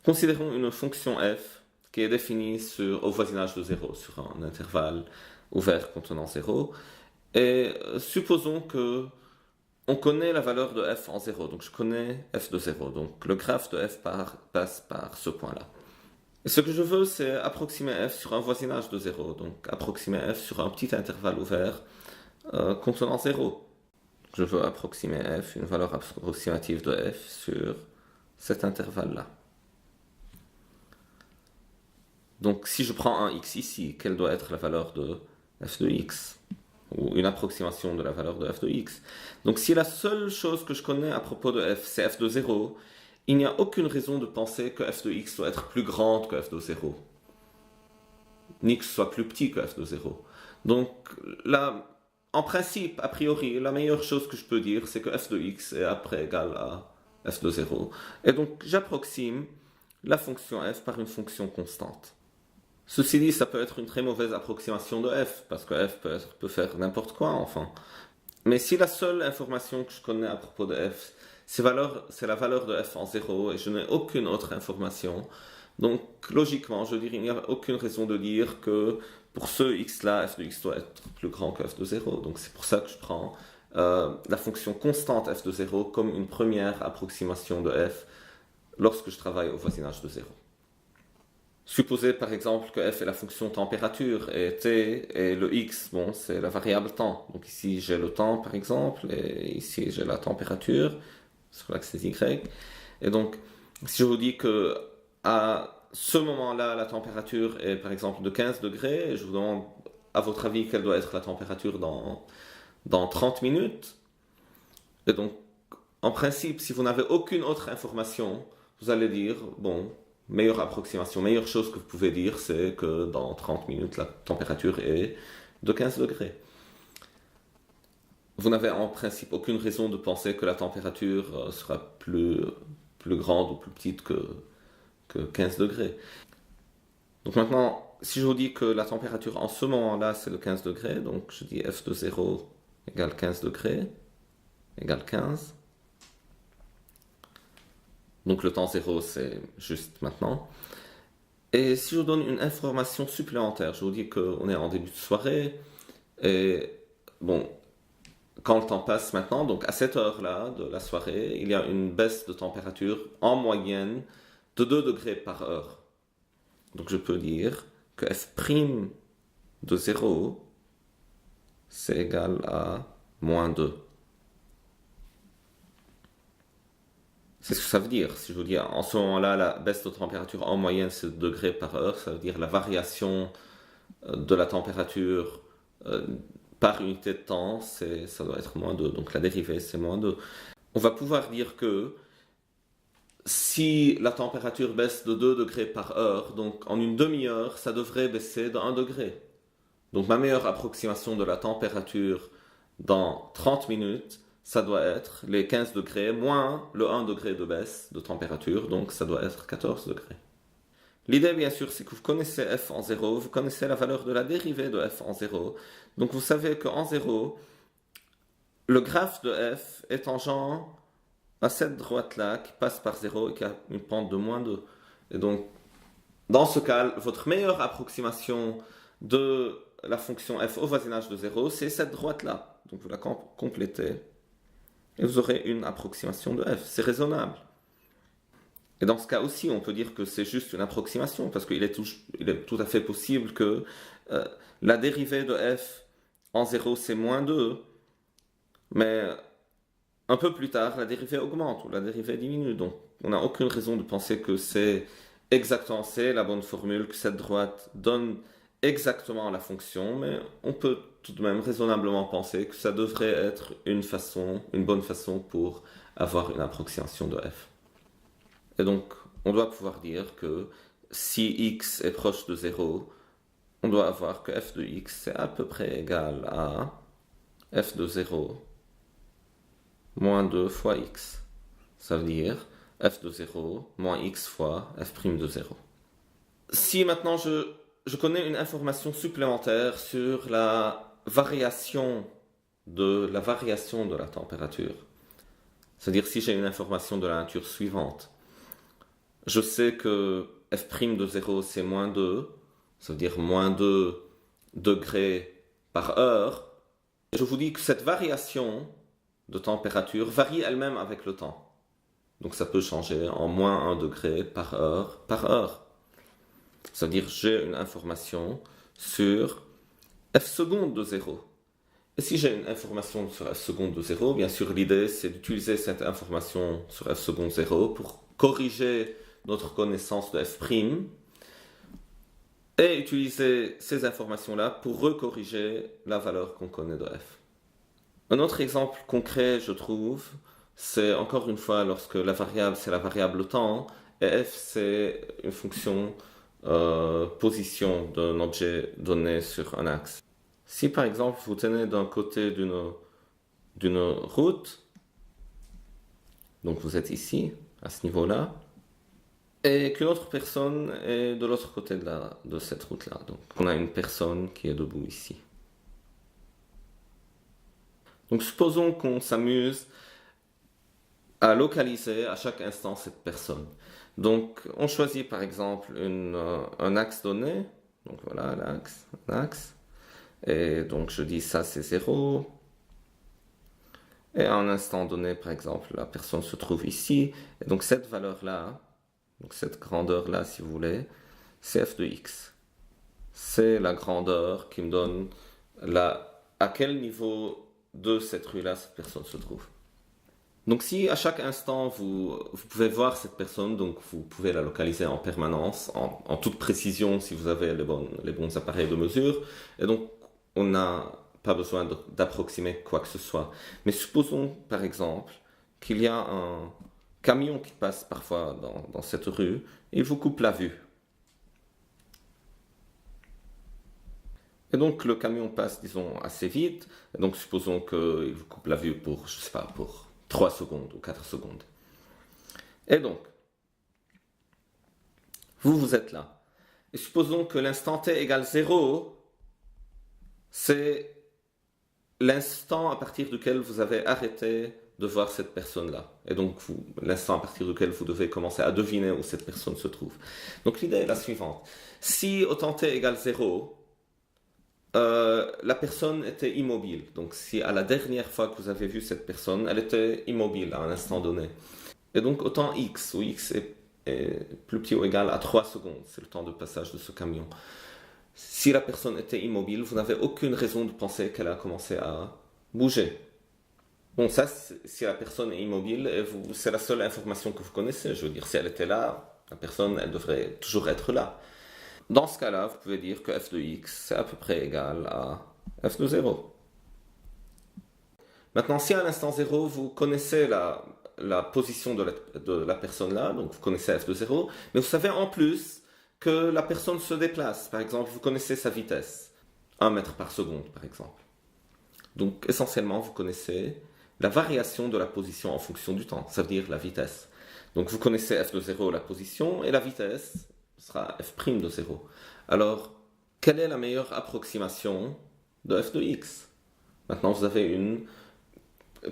Considérons une fonction f qui est définie au voisinage de 0, sur un intervalle ouvert contenant 0. Et supposons que on connaît la valeur de f en 0, donc je connais f de 0. Donc le graphe de f passe par ce point-là. Et ce que je veux, c'est approximer f sur un voisinage de 0, donc approximer f sur un petit intervalle ouvert contenant 0. Je veux approximer f, une valeur approximative de f sur cet intervalle-là. Donc si je prends un x ici, quelle doit être la valeur de f de x? Ou une approximation de la valeur de f de x. Donc si la seule chose que je connais à propos de f, c'est f de 0, il n'y a aucune raison de penser que f de x doit être plus grande que f de 0. Ni que ce soit plus petit que f de 0. Donc là, en principe, a priori, la meilleure chose que je peux dire, c'est que f de x est après égal à f de 0. Et donc j'approxime la fonction f par une fonction constante. Ceci dit, ça peut être une très mauvaise approximation de f, parce que f peut faire n'importe quoi, enfin. Mais si la seule information que je connais à propos de f, c'est la valeur de f en 0, et je n'ai aucune autre information, donc logiquement, je dirais, il n'y a aucune raison de dire que pour ce x-là, f de x doit être plus grand que f de 0. Donc c'est pour ça que je prends la fonction constante f de 0 comme une première approximation de f lorsque je travaille au voisinage de 0. Supposez par exemple que f est la fonction température et t et le x, bon, c'est la variable temps. Donc ici j'ai le temps par exemple et ici j'ai la température sur l'axe y. Et donc si je vous dis que à ce moment-là la température est par exemple de 15 degrés et je vous demande à votre avis quelle doit être la température dans 30 minutes. Et donc en principe si vous n'avez aucune autre information, vous allez dire bon, meilleure approximation, meilleure chose que vous pouvez dire, c'est que dans 30 minutes, la température est de 15 degrés. Vous n'avez en principe aucune raison de penser que la température sera plus grande ou plus petite que 15 degrés. Donc maintenant, si je vous dis que la température en ce moment-là, c'est de 15 degrés, donc je dis f de 0 égale 15 degrés, égale 15. Donc le temps 0, c'est juste maintenant. Et si je vous donne une information supplémentaire, je vous dis qu'on est en début de soirée, et bon, quand le temps passe maintenant, donc à cette heure-là de la soirée, il y a une baisse de température en moyenne de 2 degrés par heure. Donc je peux dire que f' de 0, c'est égal à moins 2. C'est ce que ça veut dire. Si je vous dis en ce moment-là, la baisse de température en moyenne, c'est 2 degrés par heure, ça veut dire la variation de la température par unité de temps, ça doit être moins 2. Donc la dérivée, c'est moins 2. On va pouvoir dire que si la température baisse de 2 degrés par heure, donc en une demi-heure, ça devrait baisser de 1 degré. Donc ma meilleure approximation de la température dans 30 minutes, ça doit être les 15 degrés moins le 1 degré de baisse de température, donc ça doit être 14 degrés. L'idée, bien sûr, c'est que vous connaissez f en 0, vous connaissez la valeur de la dérivée de f en 0, donc vous savez qu'en 0, le graphe de f est tangent à cette droite-là qui passe par 0 et qui a une pente de moins 2. Et donc, dans ce cas, votre meilleure approximation de la fonction f au voisinage de 0, c'est cette droite-là. Donc vous la complétez. Et vous aurez une approximation de f. C'est raisonnable. Et dans ce cas aussi, on peut dire que c'est juste une approximation, parce qu'il est tout à fait possible que la dérivée de f en 0, c'est moins 2, mais un peu plus tard, la dérivée augmente, ou la dérivée diminue. Donc, on n'a aucune raison de penser que c'est la bonne formule, que cette droite donne exactement la fonction, mais on peut tout de même raisonnablement penser que ça devrait être une bonne façon pour avoir une approximation de f. Et donc, on doit pouvoir dire que si x est proche de 0, on doit avoir que f de x est à peu près égal à f de 0 moins 2 fois x. Ça veut dire f de 0 moins x fois f' de 0. Si maintenant je connais une information supplémentaire sur la variation de la température, c'est-à-dire si j'ai une information de la nature suivante, Je sais que f' de 0 c'est moins 2, ça veut dire moins 2 degrés par heure. Je vous dis que cette variation de température varie elle-même avec le temps. Donc ça peut changer en moins 1 degré par heure par heure. Ça veut dire que j'ai une information sur f seconde de 0. Et si j'ai une information sur f seconde de 0, bien sûr l'idée c'est d'utiliser cette information sur f seconde 0 pour corriger notre connaissance de f' et utiliser ces informations-là pour recorriger la valeur qu'on connaît de f. Un autre exemple concret, je trouve, c'est encore une fois lorsque la variable c'est la variable temps et f c'est une fonction position d'un objet donné sur un axe. Si par exemple vous tenez d'un côté d'une route, donc vous êtes ici, à ce niveau-là, et qu'une autre personne est de l'autre côté de cette route-là. Donc on a une personne qui est debout ici. Donc supposons qu'on s'amuse à localiser à chaque instant cette personne. Donc on choisit par exemple un axe donné. Donc voilà l'axe, un axe. Et donc je dis ça c'est 0. Et à un instant donné, par exemple, la personne se trouve ici. Et donc cette valeur-là, donc cette grandeur-là si vous voulez, c'est f de x. C'est la grandeur qui me donne à quel niveau de cette rue-là cette personne se trouve. Donc si à chaque instant vous pouvez voir cette personne, donc vous pouvez la localiser en permanence, en toute précision si vous avez les bons appareils de mesure, et donc on n'a pas besoin d'approximer quoi que ce soit. Mais supposons par exemple qu'il y a un camion qui passe parfois dans cette rue, et il vous coupe la vue. Et donc le camion passe, disons, assez vite, et donc supposons qu'il vous coupe la vue pour, je sais pas, pour 3 secondes ou 4 secondes. Et donc, vous êtes là. Et supposons que l'instant t égale 0, c'est l'instant à partir duquel vous avez arrêté de voir cette personne-là. Et donc, l'instant à partir duquel vous devez commencer à deviner où cette personne se trouve. Donc, l'idée est la suivante. Si au temps t égale 0, la personne était immobile. Donc si à la dernière fois que vous avez vu cette personne, elle était immobile à un instant donné. Et donc au temps x, où x est plus petit ou égal à 3 secondes, c'est le temps de passage de ce camion. Si la personne était immobile, vous n'avez aucune raison de penser qu'elle a commencé à bouger. Bon, ça, si la personne est immobile, c'est la seule information que vous connaissez. Je veux dire, si elle était là, la personne, elle devrait toujours être là. Dans ce cas-là, vous pouvez dire que f de x c'est à peu près égal à f de 0. Maintenant, si à l'instant 0, vous connaissez la position de la personne là, donc vous connaissez f de 0, mais vous savez en plus que la personne se déplace. Par exemple, vous connaissez sa vitesse, 1 mètre par seconde par exemple. Donc essentiellement, vous connaissez la variation de la position en fonction du temps, ça veut dire la vitesse. Donc vous connaissez f de 0, la position, et la vitesse sera f' de 0. Alors, quelle est la meilleure approximation de f de x? Maintenant, vous avez une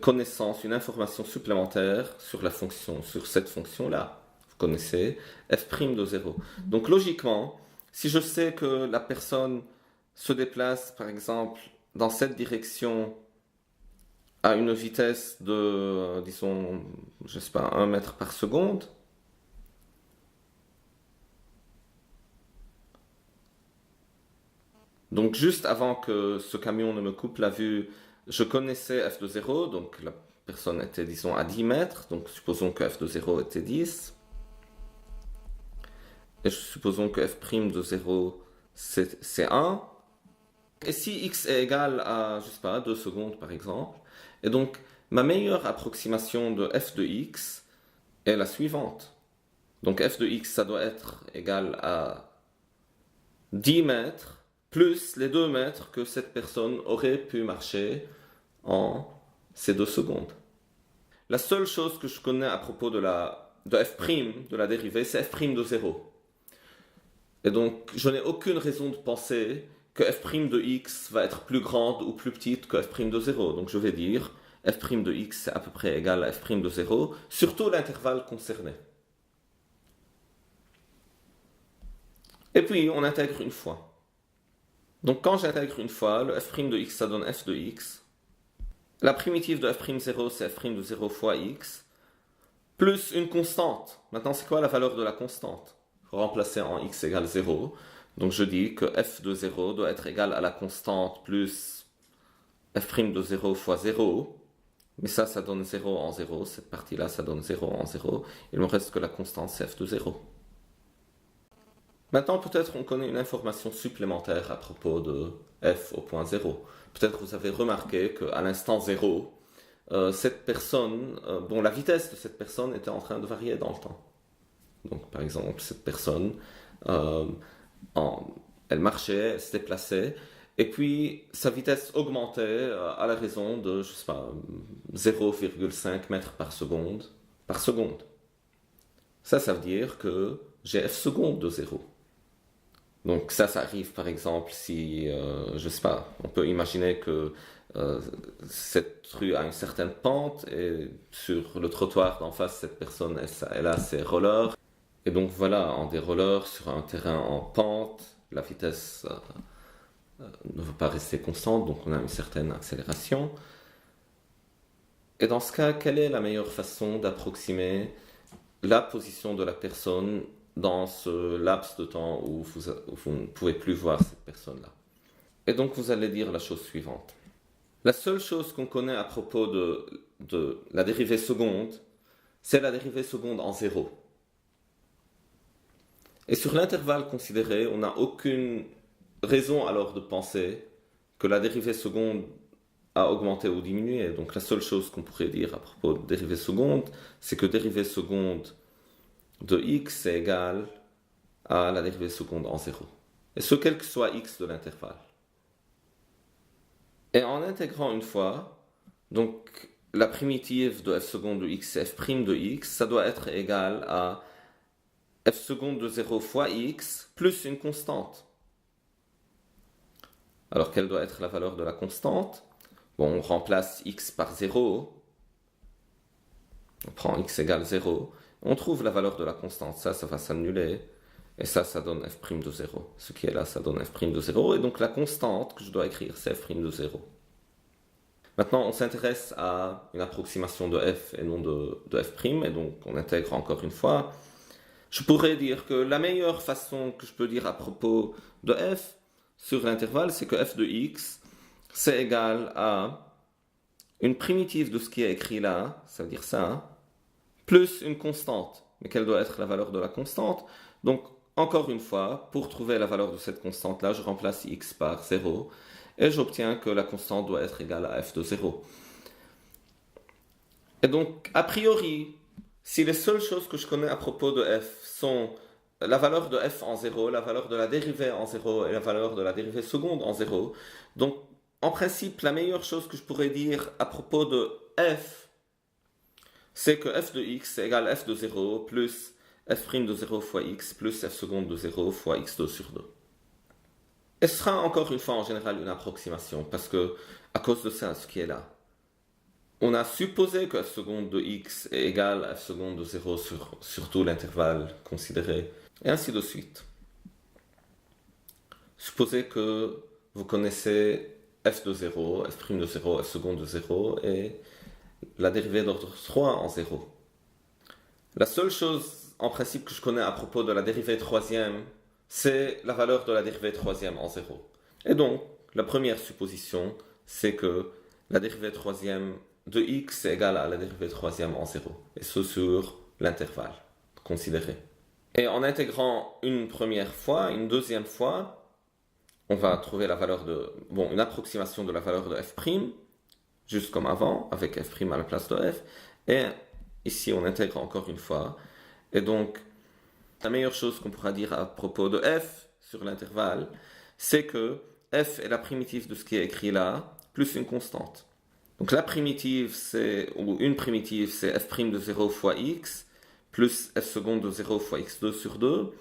connaissance, une information supplémentaire sur la fonction, sur cette fonction-là. Vous connaissez f' de 0. Donc, logiquement, si je sais que la personne se déplace, par exemple, dans cette direction à une vitesse de, disons, je sais pas, 1 mètre par seconde, donc juste avant que ce camion ne me coupe la vue, je connaissais f de 0, donc la personne était, disons, à 10 mètres, donc supposons que f de 0 était 10. Et supposons que f' de 0 c'est 1. Et si x est égal à, je sais pas, 2 secondes par exemple, et donc ma meilleure approximation de f de x est la suivante. Donc f de x ça doit être égal à 10 mètres plus les 2 mètres que cette personne aurait pu marcher en ces 2 secondes. La seule chose que je connais à propos de f', de la dérivée, c'est f' de 0. Et donc, je n'ai aucune raison de penser que f' de x va être plus grande ou plus petite que f' de 0. Donc, je vais dire f' de x est à peu près égal à f' de 0, surtout l'intervalle concerné. Et puis, on intègre une fois. Donc, quand j'intègre une fois, le f' de x, ça donne f de x. La primitive de f'0, c'est f' de 0 fois x, plus une constante. Maintenant, c'est quoi la valeur de la constante? Il faut remplacer en x égale 0. Donc, je dis que f de 0 doit être égal à la constante plus f' de 0 fois 0. Mais ça donne 0 en 0. Cette partie-là, ça donne 0 en 0. Il me reste que la constante, c'est f de 0. Maintenant, peut-être on connaît une information supplémentaire à propos de f au point 0. Peut-être vous avez remarqué qu'à l'instant 0, cette personne, la vitesse de cette personne était en train de varier dans le temps. Donc, par exemple, cette personne, elle marchait, elle se déplaçait, et puis sa vitesse augmentait à la raison de, je sais pas, 0,5 mètres par seconde, par seconde. Ça veut dire que j'ai f seconde de 0. Donc ça arrive par exemple si, je sais pas, on peut imaginer que cette rue a une certaine pente et sur le trottoir d'en face, cette personne, elle a ses rollers. Et donc voilà, en des rollers sur un terrain en pente, la vitesse ne veut pas rester constante, donc on a une certaine accélération. Et dans ce cas, quelle est la meilleure façon d'approximer la position de la personne dans ce laps de temps où vous ne pouvez plus voir cette personne-là? Et donc vous allez dire la chose suivante. La seule chose qu'on connaît à propos de la dérivée seconde, c'est la dérivée seconde en 0. Et sur l'intervalle considéré, on n'a aucune raison alors de penser que la dérivée seconde a augmenté ou diminué. Donc la seule chose qu'on pourrait dire à propos de dérivée seconde, c'est que dérivée seconde de x est égale à la dérivée seconde en 0. Et ce, quel que soit x de l'intervalle. Et en intégrant une fois, donc la primitive de f seconde de x, f' de x, ça doit être égal à f seconde de 0 fois x plus une constante. Alors quelle doit être la valeur de la constante? Bon, on remplace x par 0. On prend x égale 0. On trouve la valeur de la constante. Ça va s'annuler. Et ça donne f' de 0. Ce qui est là, ça donne f' de 0. Et donc la constante que je dois écrire, c'est f' de 0. Maintenant, on s'intéresse à une approximation de f et non de f'. Et donc, on intègre encore une fois. Je pourrais dire que la meilleure façon que je peux dire à propos de f sur l'intervalle, c'est que f de x, c'est égal à une primitive de ce qui est écrit là, ça veut dire ça, plus une constante. Mais quelle doit être la valeur de la constante? Donc, encore une fois, pour trouver la valeur de cette constante-là, je remplace x par 0 et j'obtiens que la constante doit être égale à f de 0. Et donc, a priori, si les seules choses que je connais à propos de f sont la valeur de f en 0, la valeur de la dérivée en 0 et la valeur de la dérivée seconde en 0, donc en principe, la meilleure chose que je pourrais dire à propos de f, c'est que f de x est égal à f de 0 plus f' de 0 fois x plus f seconde de 0 fois x2 sur 2. Et ce sera encore une fois en général une approximation, parce que à cause de ça, ce qui est là, on a supposé que f seconde de x est égal à f seconde de 0 sur tout l'intervalle considéré, et ainsi de suite. Supposez que vous connaissez f de 0, f' de 0, f seconde de 0, et la dérivée d'ordre 3 en 0. La seule chose en principe que je connais à propos de la dérivée troisième, c'est la valeur de la dérivée troisième en 0. Et donc, la première supposition, c'est que la dérivée troisième de x est égale à la dérivée troisième en 0. Et ce sur l'intervalle considéré. Et en intégrant une première fois, une deuxième fois, on va trouver la valeur une approximation de la valeur de f', juste comme avant, avec f' à la place de f. Et ici, on intègre encore une fois. Et donc, la meilleure chose qu'on pourra dire à propos de f sur l'intervalle, c'est que f est la primitive de ce qui est écrit là, plus une constante. Donc la primitive, une primitive, c'est f' de 0 fois x, plus f seconde de 0 fois x2 sur 2,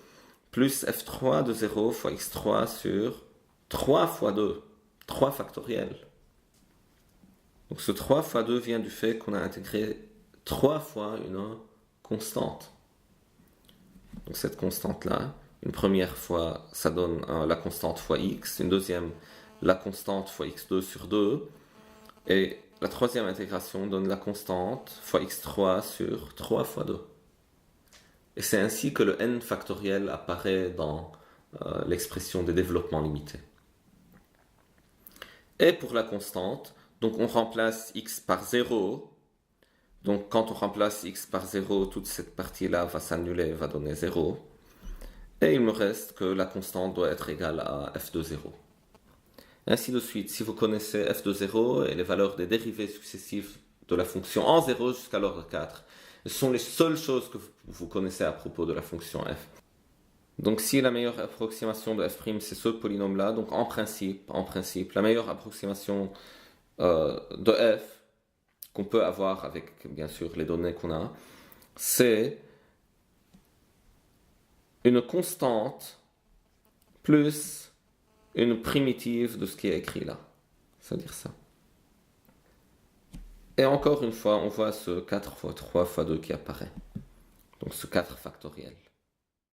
plus f3 de 0 fois x3 sur 3 fois 2, 3 factoriel. Donc ce 3 fois 2 vient du fait qu'on a intégré 3 fois une constante. Donc cette constante-là, Une première fois, ça donne la constante fois x. Une deuxième, la constante fois x2 sur 2. Et la troisième intégration donne la constante fois x3 sur 3 fois 2. Et c'est ainsi que le n factoriel apparaît dans l'expression des développements limités. Et pour la constante, donc on remplace x par 0. Donc quand on remplace x par 0, toute cette partie-là va s'annuler, va donner 0. Et il me reste que la constante doit être égale à f de 0. Ainsi de suite, si vous connaissez f de 0 et les valeurs des dérivées successives de la fonction en 0 jusqu'à l'ordre 4, ce sont les seules choses que vous connaissez à propos de la fonction f. Donc si la meilleure approximation de f' c'est ce polynôme-là, donc en principe, la meilleure approximation de f qu'on peut avoir avec bien sûr les données qu'on a, c'est une constante plus une primitive de ce qui est écrit là. C'est-à-dire ça. Et encore une fois, on voit ce 4 fois 3 fois 2 qui apparaît. Donc ce 4 factoriel.